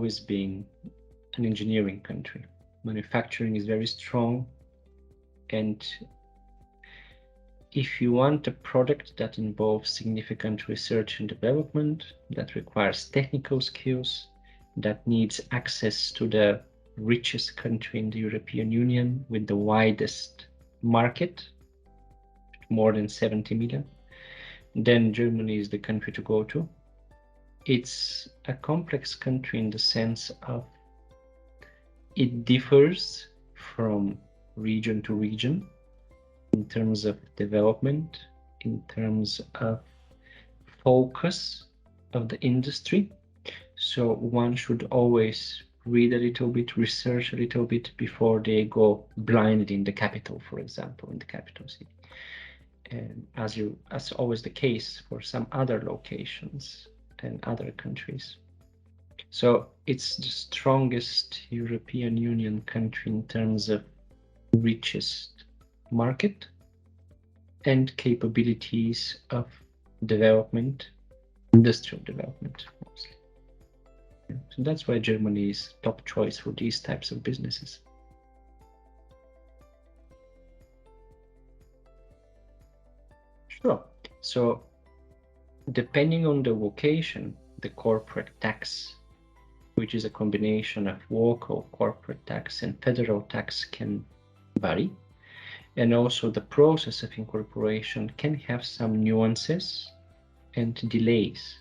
always been an engineering country. Manufacturing is very strong, and if you want a product that involves significant research and development, that requires technical skills, that needs access to the richest country in the European Union with the widest market, more than 70 million, then Germany is the country to go to. It's a complex country in the sense of it differs from region to region in terms of development, in terms of focus of the industry. So one should always read a little bit, research a little bit before they go blindly in the capital, for example, in the capital city. And as always the case for some other locations and other countries. So it's the strongest European Union country in terms of richest market and capabilities of development, industrial development mostly. So that's why Germany is top choice for these types of businesses. Sure. So depending on the location, the corporate tax, which is a combination of local corporate tax and federal tax, can vary. And also the process of incorporation can have some nuances and delays,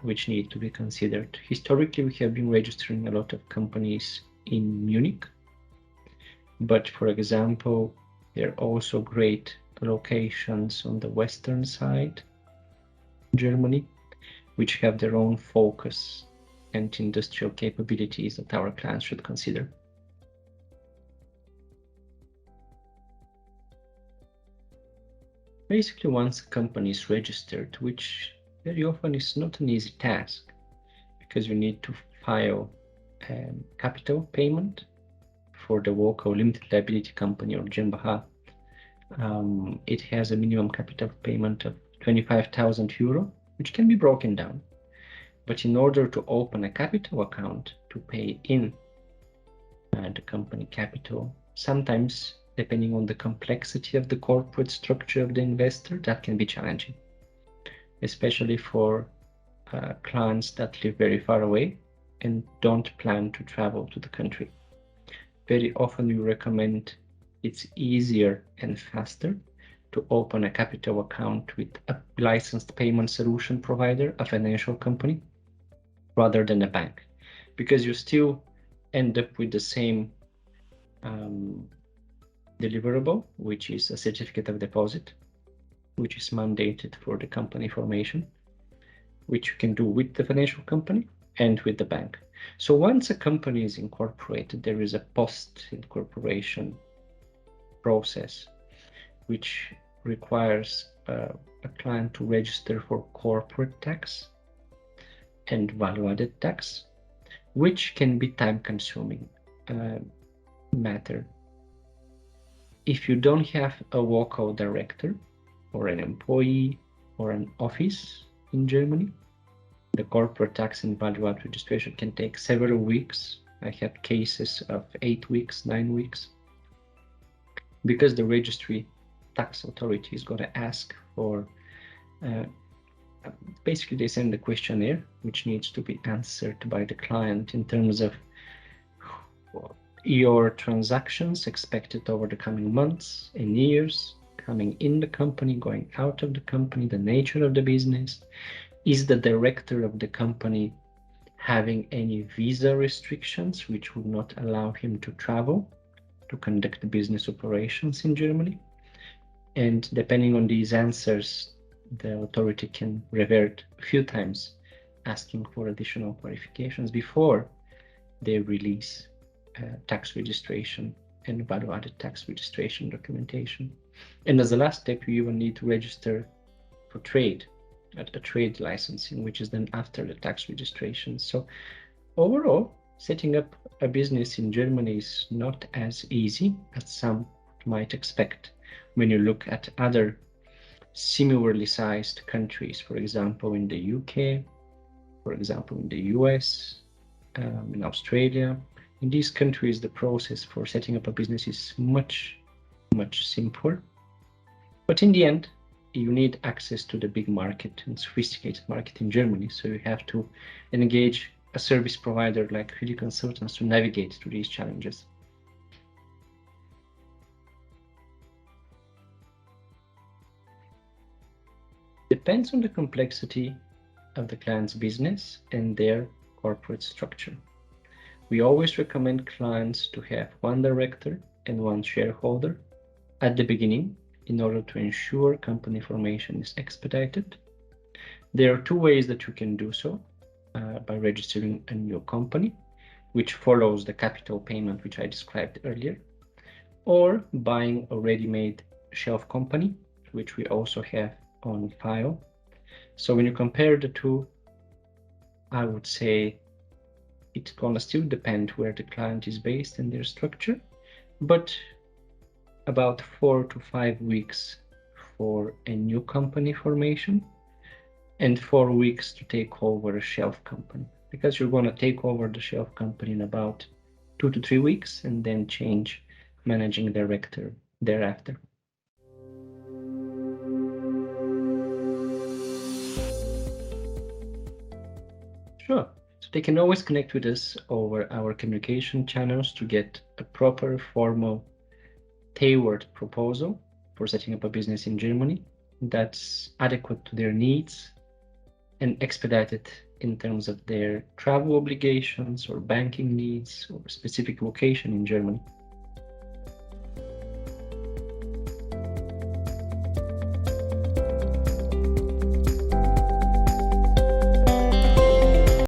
which need to be considered. Historically, we have been registering a lot of companies in Munich, but for example, there are also great locations on the western side, Germany, which have their own focus and industrial capabilities that our clients should consider. Basically, once a company is registered, which very often is not an easy task, because you need to file capital payment for the local limited liability company or GmbH. It has a minimum capital payment of 25,000 euro, which can be broken down. But in order to open a capital account to pay in the company capital, sometimes, depending on the complexity of the corporate structure of the investor, that can be challenging, especially for clients that live very far away and don't plan to travel to the country. Very often we recommend it's easier and faster to open a capital account with a licensed payment solution provider, a financial company, rather than a bank, because you still end up with the same deliverable, which is a certificate of deposit, which is mandated for the company formation, which you can do with the financial company and with the bank. So once a company is incorporated, there is a post-incorporation process, which requires a client to register for corporate tax and value-added tax, which can be time-consuming matter. If you don't have a local director or an employee or an office in Germany, the corporate tax and value-add registration can take several weeks. I had cases of 8 weeks, 9 weeks, because the registry tax authority is going to ask for, basically they send a questionnaire which needs to be answered by the client in terms of your transactions expected over the coming months and years, coming in the company, going out of the company, the nature of the business. Is the director of the company having any visa restrictions which would not allow him to travel to conduct business operations in Germany? And depending on these answers, the authority can revert a few times, asking for additional clarifications before they release tax registration and value-added tax registration documentation. And as the last step, you even need to register for trade, at a trade licensing, which is then after the tax registration. So overall, setting up a business in Germany is not as easy as some might expect when you look at other similarly sized countries, for example, in the UK for example, in the US, in Australia. In these countries, the process for setting up a business is much simpler. But in the end, you need access to the big market and sophisticated market in Germany. So you have to engage a service provider like Healy Consultants to navigate through these challenges. Depends on the complexity of the client's business and their corporate structure. We always recommend clients to have one director and one shareholder at the beginning in order to ensure company formation is expedited. There are two ways that you can do so, by registering a new company, which follows the capital payment which I described earlier, or buying a ready-made shelf company, which we also have on file. So when you compare the two, I would say it's gonna still depend where the client is based and their structure, but about 4 to 5 weeks for a new company formation and 4 weeks to take over a shelf company, because you're gonna take over the shelf company in about 2 to 3 weeks and then change managing director thereafter. Sure. So they can always connect with us over our communication channels to get a proper, formal, tailored proposal for setting up a business in Germany that's adequate to their needs and expedited in terms of their travel obligations or banking needs or specific location in Germany.